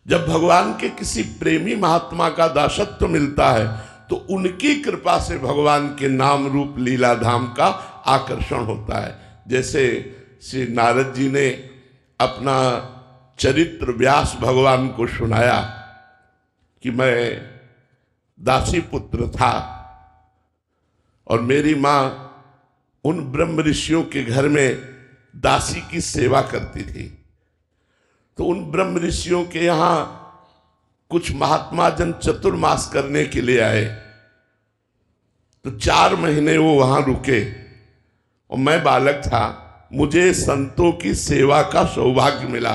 जब भगवान के किसी प्रेमी महात्मा का दासत्व मिलता है, तो उनकी कृपा से भगवान के नाम रूप लीला धाम का आकर्षण होता है। जैसे श्री नारद जी ने अपना चरित्र व्यास भगवान को सुनाया कि मैं दासी पुत्र था और मेरी माँ उन ब्रह्म ऋषियों के घर में दासी की सेवा करती थी। तो उन ब्रह्म ऋषियों के यहाँ कुछ महात्मा जन चतुर्मास करने के लिए आए, तो 4 महीने वो वहां रुके और मैं बालक था। मुझे संतों की सेवा का सौभाग्य मिला,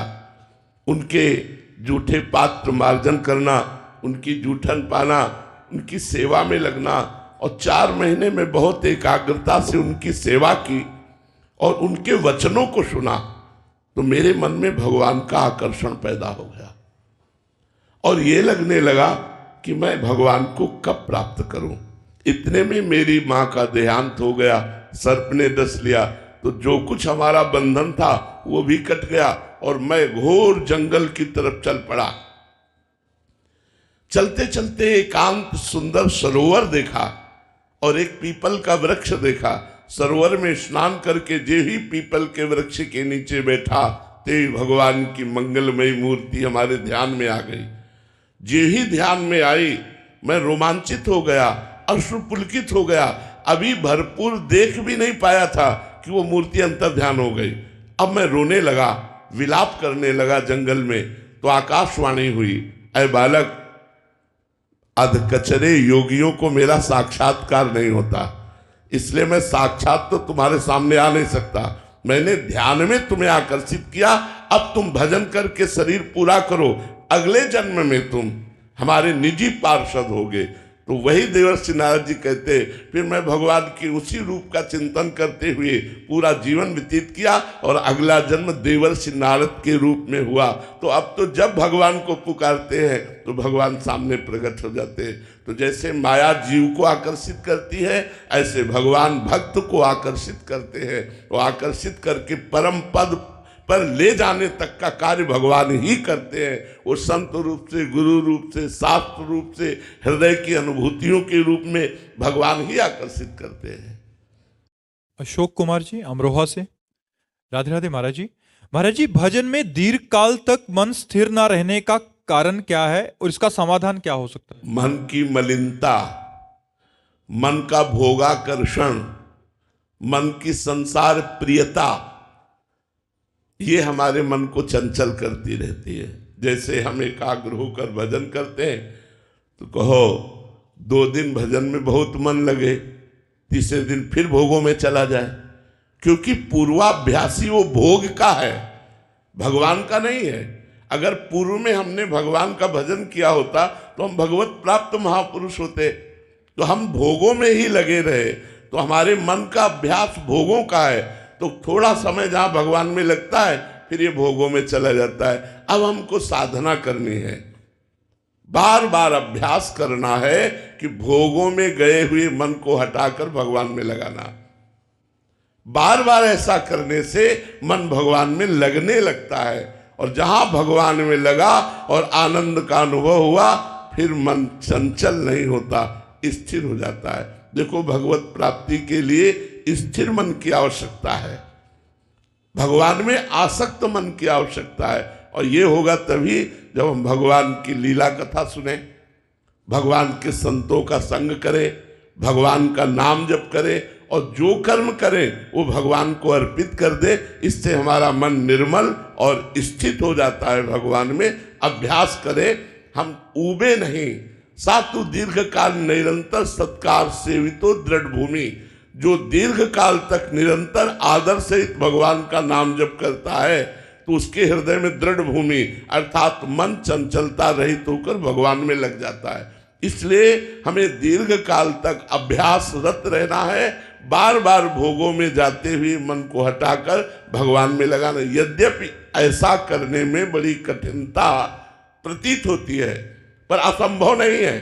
उनके जूठे पात्र मार्जन करना, उनकी जूठन पाना, उनकी सेवा में लगना, और 4 महीने में बहुत एकाग्रता से उनकी सेवा की और उनके वचनों को सुना। तो मेरे मन में भगवान का आकर्षण पैदा हो गया और ये लगने लगा कि मैं भगवान को कब प्राप्त करूं। इतने में मेरी माँ का देहांत हो गया, सर्प ने डस लिया, तो जो कुछ हमारा बंधन था वो भी कट गया और मैं घोर जंगल की तरफ चल पड़ा। चलते चलते एकांत सुंदर सरोवर देखा और एक पीपल का वृक्ष देखा। सरोवर में स्नान करके जे ही पीपल के वृक्ष के नीचे बैठा, ते भगवान की मंगलमयी मूर्ति हमारे ध्यान में आ गई। जे ही ध्यान में आई, मैं रोमांचित हो गया, अश्रुपुलकित हो गया। अभी भरपूर देख भी नहीं पाया था कि वो मूर्ति अंतर ध्यान हो गई। अब मैं रोने लगा, विलाप करने लगा जंगल में। तो आकाशवाणी हुई, ऐ बालक, अधकचरे योगियों को मेरा साक्षात्कार नहीं होता, इसलिए मैं साक्षात तो तुम्हारे सामने आ नहीं सकता। मैंने ध्यान में तुम्हें आकर्षित किया, अब तुम भजन करके शरीर पूरा करो, अगले जन्म में तुम हमारे निजी पार्षद होगे। तो वही देवर्षि नारद जी कहते, फिर मैं भगवान की उसी रूप का चिंतन करते हुए पूरा जीवन व्यतीत किया और अगला जन्म देवर्षि नारद के रूप में हुआ। तो अब तो जब भगवान को पुकारते हैं तो भगवान सामने प्रकट हो जाते हैं। तो जैसे माया जीव को आकर्षित करती है, ऐसे भगवान भक्त को आकर्षित करते हैं। वो आकर्षित करके परम पद पर ले जाने तक का कार्य भगवान ही करते हैं। वो संत रूप से, गुरु रूप से, शास्त्र रूप से, हृदय की अनुभूतियों के रूप में भगवान ही आकर्षित करते हैं। अशोक कुमार जी अमरोहा से, राधे राधे महाराज जी। महाराज जी, भजन में दीर्घ काल तक मन स्थिर ना रहने का कारण क्या है और इसका समाधान क्या हो सकता है? मन की मलिनता, मन का भोगाकर्षण, मन की संसार प्रियता, ये हमारे मन को चंचल करती रहती है। जैसे हम एकाग्र होकर भजन करते हैं तो कहो 2 दिन भजन में बहुत मन लगे, तीसरे दिन फिर भोगों में चला जाए, क्योंकि पूर्वाभ्यासी वो भोग का है, भगवान का नहीं है। अगर पूर्व में हमने भगवान का भजन किया होता तो हम भगवत प्राप्त महापुरुष होते। तो हम भोगों में ही लगे रहे, तो हमारे मन का अभ्यास भोगों का है। तो थोड़ा समय जहां भगवान में लगता है फिर ये भोगों में चला जाता है। अब हमको साधना करनी है, बार बार अभ्यास करना है कि भोगों में गए हुए मन को हटाकर भगवान में लगाना। बार बार ऐसा करने से मन भगवान में लगने लगता है, और जहां भगवान में लगा और आनंद का अनुभव हुआ, फिर मन चंचल नहीं होता, स्थिर हो जाता है। देखो, भगवत प्राप्ति के लिए स्थिर मन की आवश्यकता है, भगवान में आसक्त मन की आवश्यकता है। और ये होगा तभी जब हम भगवान की लीला कथा सुने, भगवान के संतों का संग करें, भगवान का नाम जप करें, और जो कर्म करें वो भगवान को अर्पित कर दे। इससे हमारा मन निर्मल और स्थित हो जाता है भगवान में। अभ्यास करें, हम ऊबे नहीं, सातु दीर्घ काल निरंतर सत्कार सेवितो दृढ़ भूमि। जो दीर्घ काल तक निरंतर आदर सहित भगवान का नाम जप करता है तो उसके हृदय में दृढ़ भूमि अर्थात मन चंचलता रहित होकर भगवान में लग जाता है। इसलिए हमें दीर्घ काल तक अभ्यासरत रहना है, बार बार भोगों में जाते हुए मन को हटाकर भगवान में लगाना। यद्यपि ऐसा करने में बड़ी कठिनता प्रतीत होती है पर असंभव नहीं है,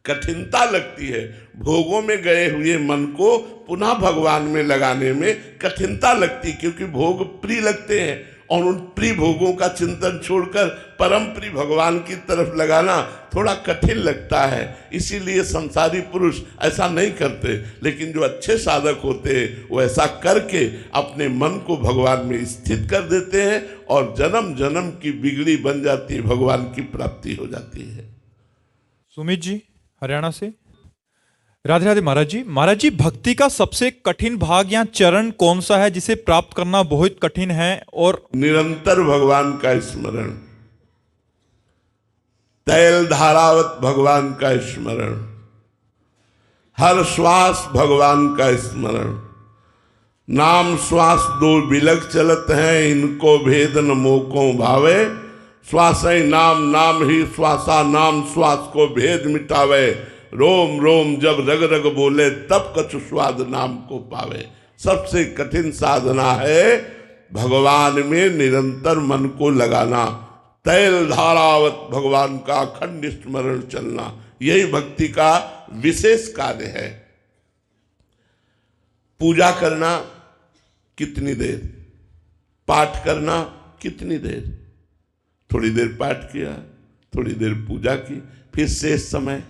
कठिनता लगती है। भोगों में गए हुए मन को पुनः भगवान में लगाने में कठिनता लगती, क्योंकि भोग प्रिय लगते हैं और उन प्रिय भोगों का चिंतन छोड़कर परम प्रिय भगवान की तरफ लगाना थोड़ा कठिन लगता है। इसीलिए संसारी पुरुष ऐसा नहीं करते, लेकिन जो अच्छे साधक होते हैं वो ऐसा करके अपने मन को भगवान में स्थित कर देते हैं और जन्म जन्म की बिगड़ी बन जाती है, भगवान की प्राप्ति हो जाती है। सुमित जी हरियाणा से। राधे राधे महाराज जी। महाराज जी, भक्ति का सबसे कठिन भाग या चरण कौन सा है जिसे प्राप्त करना बहुत कठिन है? और निरंतर भगवान का स्मरण, तैल धारावत भगवान का स्मरण, हर श्वास भगवान का स्मरण। नाम श्वास दो बिलक चलत हैं, इनको भेद न मोको भावे। श्वास नाम नाम ही श्वासा नाम श्वास को भेद मिटावे। रोम रोम जब रग रग बोले तब कछु स्वाद नाम को पावे। सबसे कठिन साधना है भगवान में निरंतर मन को लगाना, तैल धारावत भगवान का अखंड स्मरण चलना, यही भक्ति का विशेष कार्य है। पूजा करना कितनी देर, पाठ करना कितनी देर, थोड़ी देर पाठ किया, थोड़ी देर पूजा की, फिर शेष समय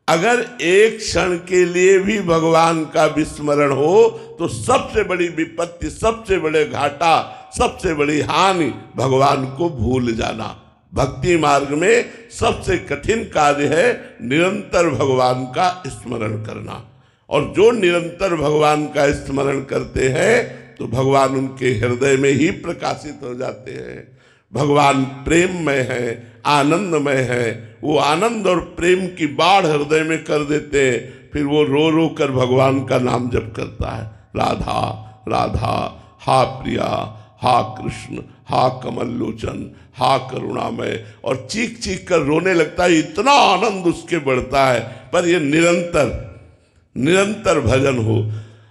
अगर एक क्षण के लिए भी भगवान का विस्मरण हो तो सबसे बड़ी विपत्ति, सबसे बड़े घाटा, सबसे बड़ी हानि भगवान को भूल जाना। भक्ति मार्ग में सबसे कठिन कार्य है निरंतर भगवान का स्मरण करना। और जो निरंतर भगवान का स्मरण करते हैं तो भगवान उनके हृदय में ही प्रकाशित हो जाते हैं। भगवान प्रेममय है, आनंदमय है, वो आनंद और प्रेम की बाढ़ हृदय में कर देते हैं। फिर वो रो रो कर भगवान का नाम जप करता है, राधा राधा, हा प्रिया, हा कृष्ण, हा कमल लोचन, हा करुणामय, और चीख चीख कर रोने लगता है। इतना आनंद उसके बढ़ता है। पर ये निरंतर भजन हो।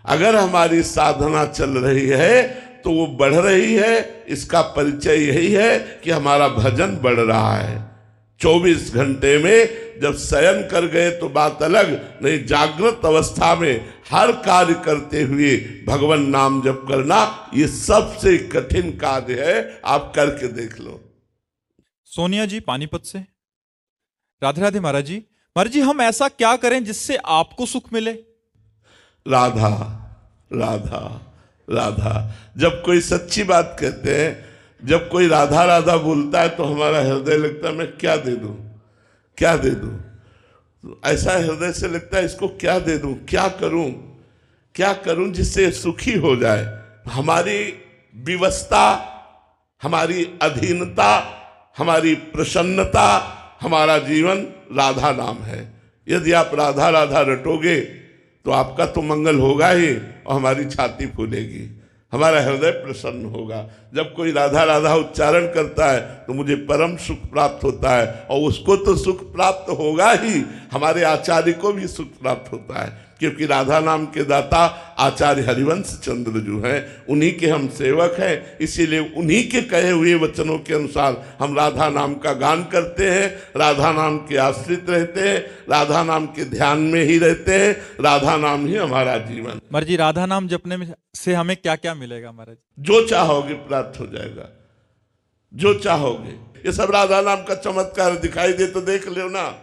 अगर हमारी साधना चल रही है तो वो बढ़ रही है, इसका परिचय यही है कि हमारा भजन बढ़ रहा है। 24 घंटे में जब शयन कर गए तो बात अलग, नहीं जागृत अवस्था में हर कार्य करते हुए भगवान नाम जप करना ये सबसे कठिन कार्य है। आप करके देख लो। सोनिया जी पानीपत से। राधे राधे महाराज जी। महाराज जी, हम ऐसा क्या करें जिससे आपको सुख मिले? राधा राधा राधा। जब कोई सच्ची बात कहते हैं, जब कोई राधा राधा बोलता है तो हमारा हृदय लगता है मैं क्या दे दूं, क्या दे दूं। तो ऐसा हृदय से लगता है इसको क्या दे दूं, क्या करूं जिससे सुखी हो जाए। हमारी विवशता, हमारी अधीनता, हमारी प्रसन्नता, हमारा जीवन राधा नाम है। यदि आप राधा राधा रटोगे तो आपका तो मंगल होगा ही और हमारी छाती फूलेगी, हमारा हृदय प्रसन्न होगा। जब कोई राधा राधा उच्चारण करता है तो मुझे परम सुख प्राप्त होता है, और उसको तो सुख प्राप्त होगा ही, हमारे आचार्य को भी सुख प्राप्त होता है। क्योंकि राधा नाम के दाता आचार्य हरिवंश चंद्र जो हैं, उन्हीं के हम सेवक हैं। इसीलिए उन्हीं के कहे हुए वचनों के अनुसार हम राधा नाम का गान करते हैं, राधा नाम के आश्रित रहते हैं, राधा नाम के ध्यान में ही रहते हैं। राधा नाम ही हमारा जीवन। महाराज जी, राधा नाम जपने में से हमें क्या क्या मिलेगा? महाराज जो चाहोगे प्राप्त हो जाएगा, जो चाहोगे। ये सब राधा नाम का चमत्कार दिखाई दे तो देख लो ना।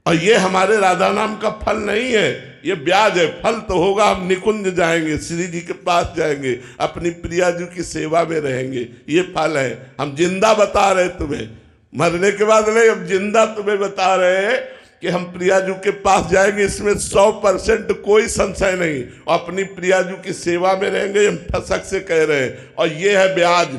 और ये हमारे राधा नाम का फल नहीं है, ये ब्याज है। फल तो होगा, हम निकुंज जाएंगे, श्री जी के पास जाएंगे, अपनी प्रिया जी की सेवा में रहेंगे, ये फल है। हम जिंदा बता रहे तुम्हें, मरने के बाद नहीं, हम जिंदा तुम्हें बता रहे हैं कि हम प्रिया जी के पास जाएंगे, इसमें 100% कोई संशय नहीं। और अपनी प्रिया जी की सेवा में रहेंगे, हम ठसक से कह रहे हैं। और ये है ब्याज,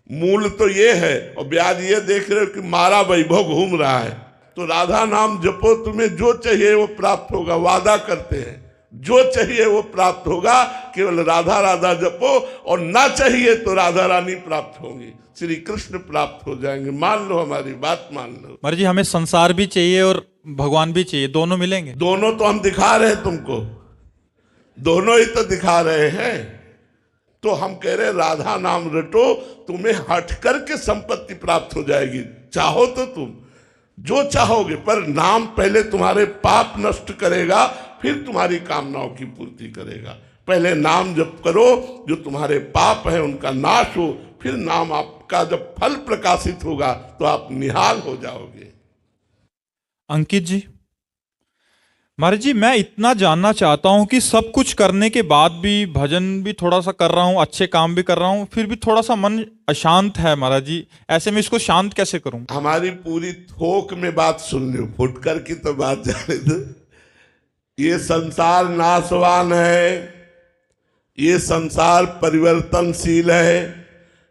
मूल तो ये है, और ब्याज ये देख रहे हो कि मारा वैभव घूम रहा है। तो राधा नाम जपो, तुम्हें जो चाहिए वो प्राप्त होगा। वादा करते हैं जो चाहिए वो प्राप्त होगा, केवल राधा राधा जपो, और ना चाहिए तो राधा रानी प्राप्त होंगी, श्री कृष्ण प्राप्त हो जाएंगे। मान लो, हमारी बात मान लो। महाराज जी हमें संसार भी चाहिए और भगवान भी चाहिए, दोनों मिलेंगे? दोनों तो हम दिखा रहे हैं तुमको, दोनों ही तो दिखा रहे हैं। तो हम कह रहे राधा नाम रटो, तुम्हें हट करके संपत्ति प्राप्त हो जाएगी। चाहो तो तुम जो चाहोगे, पर नाम पहले तुम्हारे पाप नष्ट करेगा, फिर तुम्हारी कामनाओं की पूर्ति करेगा। पहले नाम जप करो, जो तुम्हारे पाप है उनका नाश हो, फिर नाम आपका जब फल प्रकाशित होगा तो आप निहाल हो जाओगे। अंकित जी, महाराज जी मैं इतना जानना चाहता हूं कि सब कुछ करने के बाद भी, भजन भी थोड़ा सा कर रहा हूं, अच्छे काम भी कर रहा हूं, फिर भी थोड़ा सा मन अशांत है महाराज जी, ऐसे में इसको शांत कैसे करूं? हमारी पूरी थोक में बात सुन लो, फुटकर की तो बात जाने दो। ये संसार नाशवान है, ये संसार परिवर्तनशील है,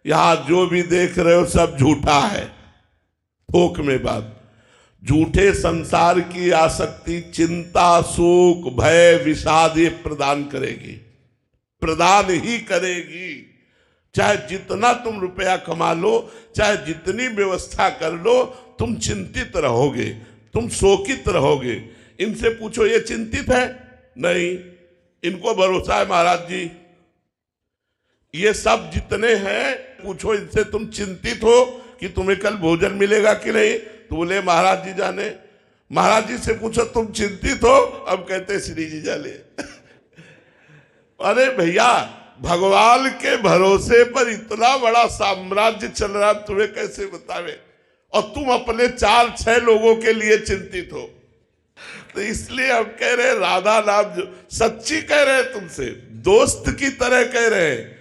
यहां जो भी देख रहे हो सब झूठा है। थोक में बात, झूठे संसार की आसक्ति चिंता, शोक, भय, विषाद ये प्रदान करेगी, प्रदान ही करेगी। चाहे जितना तुम रुपया कमा लो, चाहे जितनी व्यवस्था कर लो, तुम चिंतित रहोगे, तुम शोकित रहोगे। इनसे पूछो ये चिंतित है? नहीं, इनको भरोसा है महाराज जी। ये सब जितने हैं, पूछो इनसे तुम चिंतित हो कि तुम्हें कल भोजन मिलेगा कि नहीं? तो बोले महाराज जी जाने। महाराज जी से पूछो तुम चिंतित हो? अब कहते श्री जी जाने। अरे भैया, भगवान के भरोसे पर इतना बड़ा साम्राज्य चल रहा, तुम्हें कैसे बतावे, और तुम अपने 4-6 लोगों के लिए चिंतित हो। तो इसलिए हम कह रहे राधा नाम जो सच्ची कह रहे हैं, तुमसे दोस्त की तरह कह रहे हैं।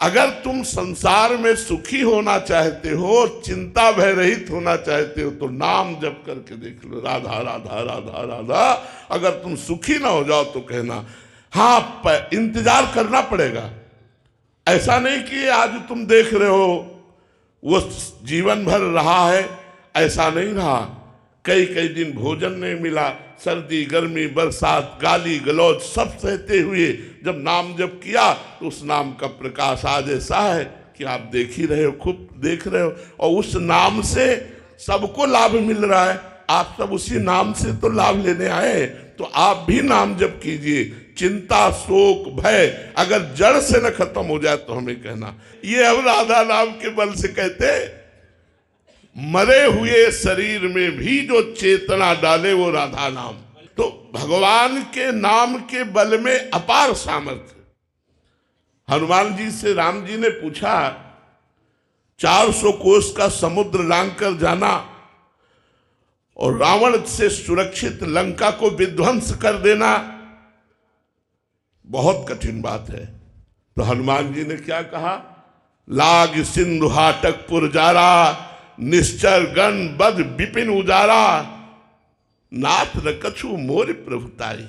अगर तुम संसार में सुखी होना चाहते हो, चिंता भय रहित होना चाहते हो, तो नाम जप करके देख लो, राधा राधा राधा राधा। अगर तुम सुखी ना हो जाओ तो कहना हाँ, इंतजार करना पड़ेगा। ऐसा नहीं कि आज तुम देख रहे हो वो जीवन भर रहा है, ऐसा नहीं रहा। कई कई दिन भोजन नहीं मिला, सर्दी गर्मी बरसात गाली गलौज सब सहते हुए जब नाम जप किया, तो उस नाम का प्रकाश आज ऐसा है कि आप देख ही रहे हो, खूब देख रहे हो, और उस नाम से सबको लाभ मिल रहा है। आप सब उसी नाम से तो लाभ लेने आए, तो आप भी नाम जप कीजिए। चिंता शोक भय अगर जड़ से न खत्म हो जाए तो हमें कहना। ये हम राधा नाम के बल से कहते, मरे हुए शरीर में भी जो चेतना डाले वो राधा नाम। तो भगवान के नाम के बल में अपार सामर्थ्य। हनुमान जी से राम जी ने पूछा, 400 कोस का समुद्र लांघकर जाना और रावण से सुरक्षित लंका को विध्वंस कर देना बहुत कठिन बात है। तो हनुमान जी ने क्या कहा, लाग सिंधु हाटक पुरजारा, निश्चर गण बद विपिन उजारा, नाथ न कछु मोर प्रभुताई।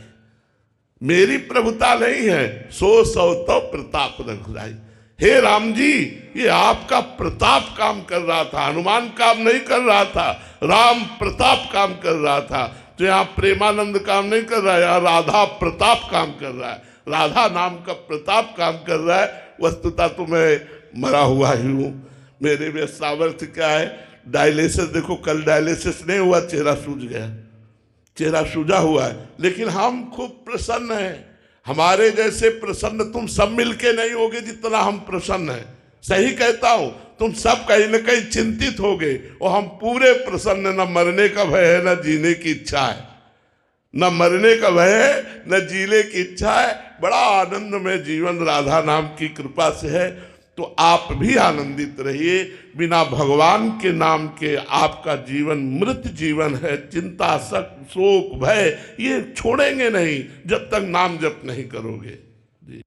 मेरी प्रभुता नहीं है, सो सौ तो प्रताप रघुराई। हे राम जी, ये आपका प्रताप काम कर रहा था, हनुमान काम नहीं कर रहा था, राम प्रताप काम कर रहा था। तो यहाँ प्रेमानंद काम नहीं कर रहा है, यहाँ राधा प्रताप काम कर रहा है, राधा नाम का प्रताप काम कर रहा है। वस्तुतः तो मैं मरा हुआ ही हूँ, मेरे में सामर्थ्य क्या है। डायलिसिस देखो, कल डायलिसिस नहीं हुआ, चेहरा सूज गया, चेहरा सूजा हुआ है, लेकिन हम खूब प्रसन्न हैं। हमारे जैसे प्रसन्न तुम सब मिलके नहीं होगे जितना हम प्रसन्न हैं। सही कहता हूं, तुम सब कहीं न कहीं चिंतित होगे, और हम पूरे प्रसन्न। न मरने का भय है, न जीने की इच्छा है, न मरने का भय है, न जीने की इच्छा है। बड़ा आनंद में जीवन राधा नाम की कृपा से है। तो आप भी आनंदित रहिए। बिना भगवान के नाम के आपका जीवन मृत जीवन है। चिंता शोक भय ये छोड़ेंगे नहीं जब तक नाम जप नहीं करोगे।